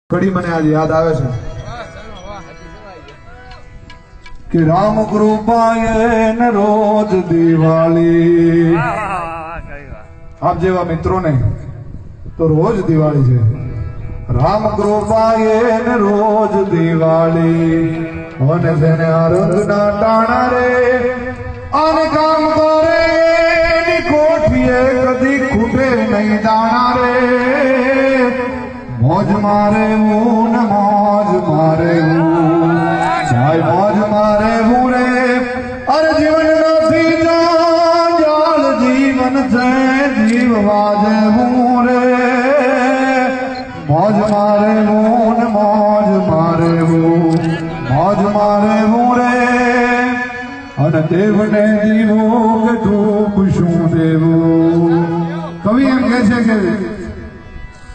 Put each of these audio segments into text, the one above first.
ઘડી મને આજ યાદ આવે છે કે રામ કૃપાએ ને રોજ દિવાળી આપ જેવા મિત્રોને તો રોજ દિવાળી છે રામ કૃપાએ ને રોજ દિવાળી અને જેને અરંગના ટાણા રે આને કામ કરે ની કોઠીએ કદી ખૂટે નહીં દાણા રે મોજ મારે હું ને મોજ મારે હું ભાઈ મોજ મારે હું રે અરે જીવન નથી જાલ જીવન છે જીવવા જે હું રે મોજ મારે હું ને મોજ મારે હું મોજ મારે હું રે અને દેવને જીવું કે ધૂપ શું દેવું કવિ એમ કહે છે કે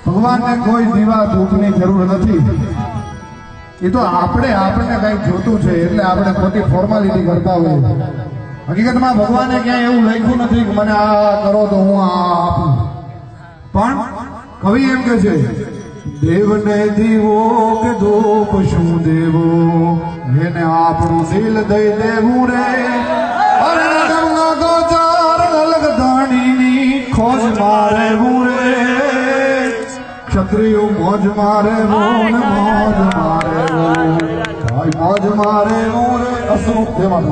ભગવાનને કોઈ દીવા ધૂપની જરૂર નથી એ તો આપણને કઈક જોતું છે એટલે આપણે ખોટી ફોર્માલિટી કરતા હોઈએ હકીકતમાં ભગવાને ક્યાંય એવું લખ્યું નથી કે મને આ કરો તો હું આ આપું પણ કવિ એમ કે છે દેવને દીવો કે ધૂપ શું દેવો એને આપણું દિલ દઈ દેવું રે અરે તો ચાર અલગ ધાણીની ખોજ મારે હું રે ક્ષત્રિયો મોજ મારે મોજ મારે ભાઈ મોજ મારે મોર અસુખ તેમાં